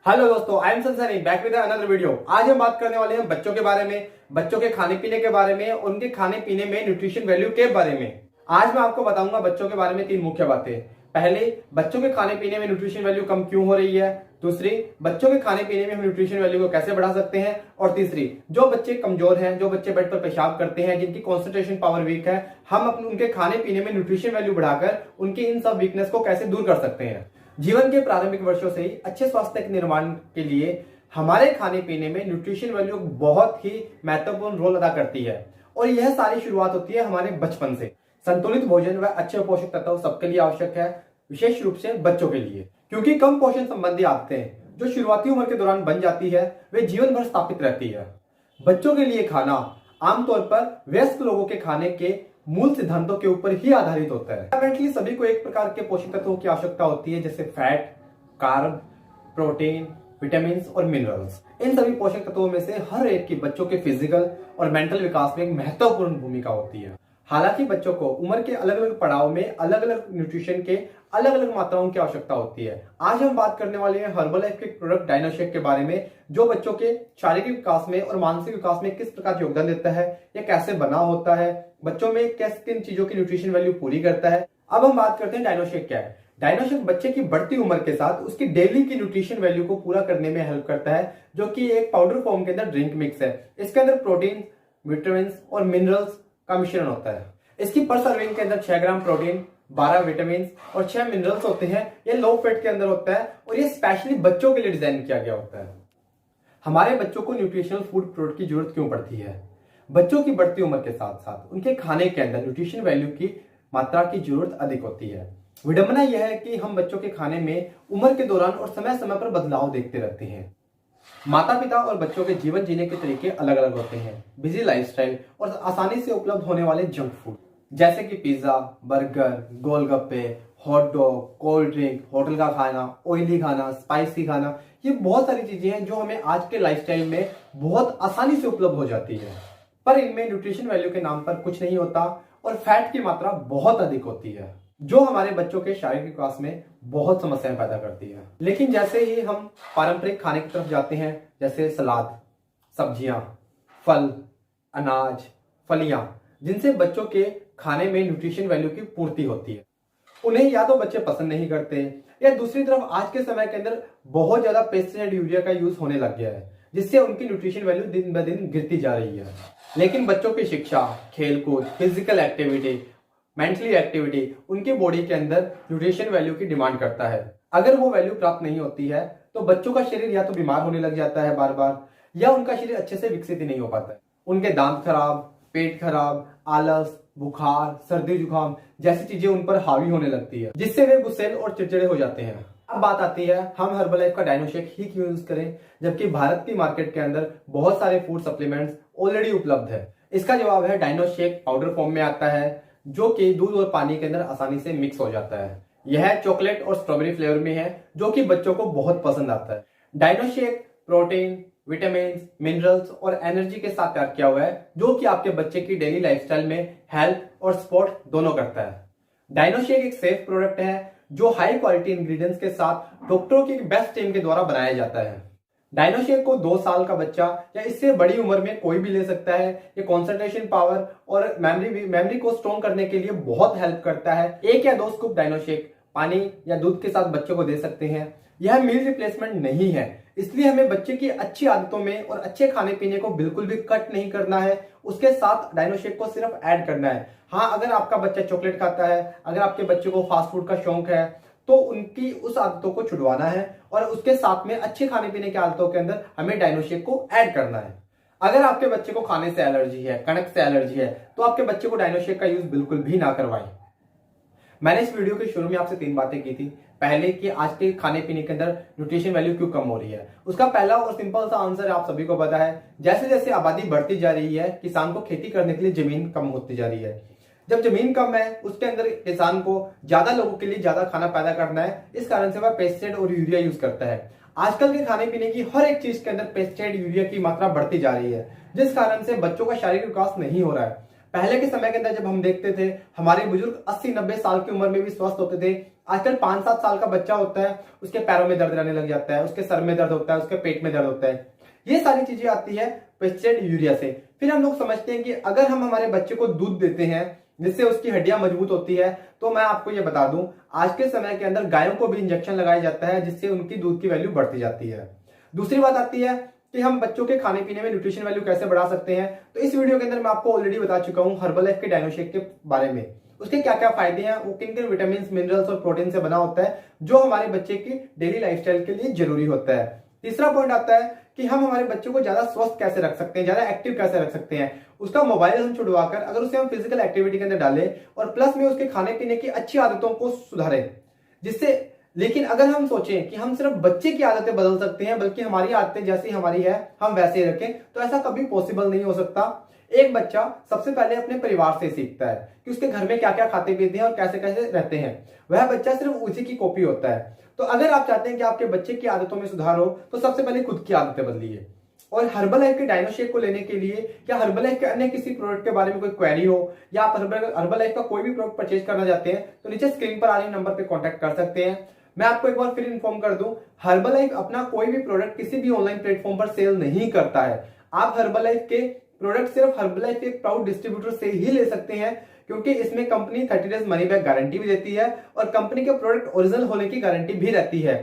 Hello दोस्तों, I am सनसनी back with another video. आज हम बात करने वाले हैं बच्चों के बारे में, बच्चों के खाने पीने के बारे में, उनके खाने पीने में न्यूट्रिशन वैल्यू के बारे में। आज मैं आपको बताऊंगा बच्चों के बारे में तीन मुख्य बातें। पहले, बच्चों के खाने पीने में न्यूट्रिशन वैल्यू कम क्यों हो रही है। दूसरी, बच्चों के खाने पीने में हम न्यूट्रिशन वैल्यू को कैसे बढ़ा सकते हैं। और तीसरी, जो बच्चे कमजोर हैं, जो बच्चे बेड पर पेशाब करते हैं, जिनकी कॉन्सेंट्रेशन पावर वीक है, हम अपने उनके खाने पीने में न्यूट्रिशन वैल्यू बढ़ाकर उनकी इन सब वीकनेस को कैसे दूर कर सकते हैं। जीवन के प्रारंभिक वर्षों से ही अच्छे स्वास्थ्य के निर्माण के लिए हमारे खाने पीने में न्यूट्रिशन वैल्यू बहुत ही महत्वपूर्ण रोल अदा करती है। और यह सारी शुरुआत होती है हमारे बचपन से। संतुलित भोजन व अच्छे पोषक तत्व सबके लिए आवश्यक है, विशेष रूप से बच्चों के लिए, क्योंकि कम पोषण संबंधी आदतें जो शुरुआती उम्र के दौरान बन जाती है वे जीवन भर स्थापित रहती है। बच्चों के लिए खाना आमतौर पर वयस्क लोगों के खाने के मूल सिद्धांतों के ऊपर ही आधारित होता है। फंडामेंटली सभी को एक प्रकार के पोषक तत्वों की आवश्यकता होती है, जैसे फैट, कार्ब, प्रोटीन, विटामिन और मिनरल्स। इन सभी पोषक तत्वों में से हर एक की बच्चों के फिजिकल और मेंटल विकास में एक महत्वपूर्ण भूमिका होती है। हालांकि बच्चों को उम्र के अलग अलग पड़ाव में अलग अलग न्यूट्रिशन के अलग अलग मात्राओं की आवश्यकता होती है। आज हम बात करने वाले हैं हर्बलाइफ के प्रोडक्ट डायनोशेक के बारे में, जो बच्चों के शारीरिक विकास में और मानसिक विकास में किस प्रकार योगदान देता है, यह कैसे बना होता है, बच्चों में कैसे किन चीजों की न्यूट्रिशन वैल्यू पूरी करता है। अब हम बात करते हैं डायनोशेक क्या है। डायनोशेक बच्चे की बढ़ती उम्र के साथ उसकी डेली की न्यूट्रिशन वैल्यू को पूरा करने में हेल्प करता है, जो कि एक पाउडर फॉर्म के अंदर ड्रिंक मिक्स है। इसके अंदर प्रोटीन, विटामिन और मिनरल्स का मिश्रण होता है। इसकी पर सर्विंग के अंदर 6 ग्राम प्रोटीन, 12 विटामिन और 6 मिनरल्स होते हैं। यह लो फैट के अंदर होता है और ये स्पेशली बच्चों के लिए डिजाइन किया गया होता है। हमारे बच्चों को न्यूट्रिशनल फूड प्रोडक्ट की जरूरत क्यों पड़ती है। बच्चों की बढ़ती उम्र के साथ साथ उनके खाने के अंदर न्यूट्रिशन वैल्यू की मात्रा की जरूरत अधिक होती है। विडंबना यह है कि हम बच्चों के खाने में उम्र के दौरान और समय समय पर बदलाव देखते रहते हैं। माता पिता और बच्चों के जीवन जीने के तरीके अलग अलग होते हैं। बिजी लाइफस्टाइल और आसानी से उपलब्ध होने वाले जंक फूड जैसे कि पिज्जा, बर्गर, गोलगप्पे, hot dog, cold drink, hotel का खाना, ऑयली खाना, स्पाइसी खाना, ये बहुत सारी चीजें हैं जो हमें आज के लाइफस्टाइल में बहुत आसानी से उपलब्ध हो जाती है। पर इनमें न्यूट्रिशन वैल्यू के नाम पर कुछ नहीं होता और फैट की मात्रा बहुत अधिक होती है, जो हमारे बच्चों के शारीरिक विकास में बहुत समस्याएं पैदा करती है। लेकिन जैसे ही हम पारंपरिक खाने की तरफ जाते हैं, जैसे सलाद, सब्जियां, फल, अनाज, फलियां, जिनसे बच्चों के खाने में न्यूट्रिशन वैल्यू की पूर्ति होती है, उन्हें या तो बच्चे पसंद नहीं करते, या दूसरी तरफ आज के समय के अंदर बहुत ज्यादा पेस्टिसाइड, यूरिया का यूज होने लग गया है, जिससे उनकी न्यूट्रिशन वैल्यू दिन ब दिन गिरती जा रही है। लेकिन बच्चों की शिक्षा, खेलकूद, फिजिकल एक्टिविटी, मेंटली एक्टिविटी उनकी बॉडी के अंदर न्यूट्रिशन वैल्यू की डिमांड करता है। अगर वो वैल्यू प्राप्त नहीं होती है तो बच्चों का शरीर या तो बीमार होने लग जाता है बार बार, या उनका शरीर अच्छे से विकसित ही नहीं हो पाता है। उनके दांत खराब, पेट खराब, आलस, बुखार, सर्दी जुकाम जैसी चीजें उन पर हावी होने लगती है, जिससे वे गुस्सैल और चिड़चिड़े हो जाते हैं। अब बात आती है हम हर्बलाइफ का डायनोशेक ही क्यों यूज करें, जबकि भारत की मार्केट के अंदर बहुत सारे फूड सप्लीमेंट्स ऑलरेडी उपलब्ध है। इसका जवाब है डायनोशेक पाउडर फॉर्म में आता है, जो कि दूध और पानी के अंदर आसानी से मिक्स हो जाता है। यह चॉकलेट और स्ट्रॉबेरी फ्लेवर में है, जो कि बच्चों को बहुत पसंद आता है। डायनोशेक प्रोटीन, विटामिन, मिनरल्स और एनर्जी के साथ तैयार किया हुआ है, जो कि आपके बच्चे की डेली लाइफस्टाइल में हेल्थ और सपोर्ट दोनों करता है। डायनोशेक एक सेफ प्रोडक्ट है जो हाई क्वालिटी इंग्रेडिएंट्स के साथ डॉक्टरों की बेस्ट टीम के द्वारा बनाया जाता है। डायनोशेक को 2 साल का बच्चा या इससे बड़ी उम्र में कोई भी ले सकता है। ये कंसंट्रेशन पावर और मेमोरी को स्ट्रॉन्ग करने के लिए बहुत हेल्प करता है। 1 या 2 स्कूप डायनोशेक पानी या दूध के साथ बच्चों को दे सकते हैं। यह मील रिप्लेसमेंट नहीं है, इसलिए हमें बच्चे की अच्छी आदतों में और अच्छे खाने पीने को बिल्कुल भी कट नहीं करना है, उसके साथ डायनोशेक को सिर्फ ऐड करना है। हाँ, अगर आपका बच्चा चॉकलेट खाता है, अगर आपके बच्चे को फास्ट फूड का शौक है, तो उनकी उस आदतों को छुड़वाना है और उसके साथ में अच्छे खाने पीने की आदतों के अंदर हमें डायनोशेक को ऐड करना है। अगर आपके बच्चे को खाने से एलर्जी है, कणक से एलर्जी है, तो आपके बच्चे को डायनोशेक का यूज बिल्कुल भी ना करवाएं। मैंने इस वीडियो के शुरू में आपसे 3 बातें की थी। पहले कि आज के खाने पीने के अंदर न्यूट्रिशन वैल्यू क्यों कम हो रही है। उसका पहला और सिंपल सा आंसर आप सभी को पता है, जैसे जैसे आबादी बढ़ती जा रही है, किसान को खेती करने के लिए जमीन कम होती जा रही है। जब जमीन कम है, उसके अंदर किसान को ज्यादा लोगों के लिए ज्यादा खाना पैदा करना है, इस कारण से वह पेस्टिसाइड और यूरिया यूज करता है। आजकल के खाने पीने की हर एक चीज के अंदर पेस्टिसाइड, यूरिया की मात्रा बढ़ती जा रही है, जिस कारण से बच्चों का शारीरिक विकास नहीं हो रहा है। पहले के समय के अंदर जब हम देखते थे, हमारे बुजुर्ग 80-90 साल की उम्र में भी स्वस्थ होते थे। आजकल 5-7 साल का बच्चा होता है, उसके पैरों में दर्द रहने लग जाता है, उसके सर में दर्द होता है, उसके पेट में दर्द होता है। ये सारी चीजें आती है पेस्टिसाइड यूरिया से। फिर हम लोग समझते हैं कि अगर हम हमारे बच्चे को दूध देते हैं जिससे उसकी हड्डियां मजबूत होती है, तो मैं आपको ये बता दूं, आज के समय के अंदर गायों को भी इंजेक्शन लगाया जाता है जिससे उनकी दूध की वैल्यू बढ़ती जाती है। दूसरी बात आती है कि हम बच्चों के खाने पीने में न्यूट्रिशन वैल्यू कैसे बढ़ा सकते हैं। तो इस वीडियो के अंदर मैं आपको ऑलरेडी बता चुका हूं हर्बलाइफ के डायनो शेक के बारे में, उसके क्या क्या फायदे हैं, वो किन किन विटामिन, मिनरल्स और प्रोटीन से बना होता है जो हमारे बच्चे की डेली लाइफस्टाइल के लिए जरूरी होता है। तीसरा पॉइंट आता है कि हम हमारे बच्चों को ज्यादा स्वस्थ कैसे रख सकते हैं, ज्यादा एक्टिव कैसे रख सकते हैं। उसका मोबाइल हम छुड़वाकर अगर उसे हम फिजिकल एक्टिविटी के अंदर डालें और प्लस में उसके खाने पीने की अच्छी आदतों को सुधारें, जिससे लेकिन अगर हम सोचें कि हम सिर्फ बच्चे की आदतें बदल सकते हैं बल्कि हमारी आदतें जैसी हमारी है हम वैसे ही रखें, तो ऐसा कभी पॉसिबल नहीं हो सकता। एक बच्चा सबसे पहले अपने परिवार से सीखता है कि उसके घर में क्या क्या खाते पीते हैं और कैसे कैसे रहते हैं। वह बच्चा सिर्फ उसी की कॉपी होता है। तो अगर आप चाहते हैं कि आपके बच्चे की आदतों में सुधार हो तो सबसे पहले खुद की आदतें बदलिए। और हर्बलाइफ के डायनो शेक को लेने के लिए या हर्बलाइफ के अन्य किसी प्रोडक्ट के बारे में कोई क्वेरी हो या आप हर्बलाइफ का कोई भी प्रोडक्ट परचेज करना चाहते हैं तो नीचे स्क्रीन पर आ रहे नंबर पर कॉन्टैक्ट कर सकते हैं। मैं आपको एक बार फिर इन्फॉर्म कर दूं, हर्बलाइफ अपना कोई भी प्रोडक्ट किसी भी ऑनलाइन प्लेटफॉर्म पर सेल नहीं करता है। आप हर्बलाइफ के प्रोडक्ट सिर्फ हर्बलाइफ के प्राउड डिस्ट्रीब्यूटर से ही ले सकते हैं, क्योंकि इसमें company 30 days money back guarantee भी देती है और कंपनी के प्रोडक्ट ओरिजिनल होने की गारंटी भी रहती है।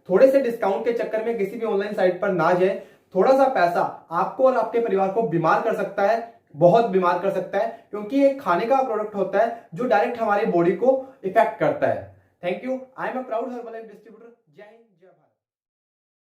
थोड़े से डिस्काउंट के चक्कर में किसी भी ऑनलाइन साइट पर ना जाए। थोड़ा सा पैसा आपको और आपके परिवार को बीमार कर सकता है, बहुत बीमार कर सकता है, क्योंकि एक खाने का प्रोडक्ट होता है जो डायरेक्ट हमारी बॉडी को इफेक्ट करता है। Thank you. I am a proud Herbalife distributor. जय हिंद।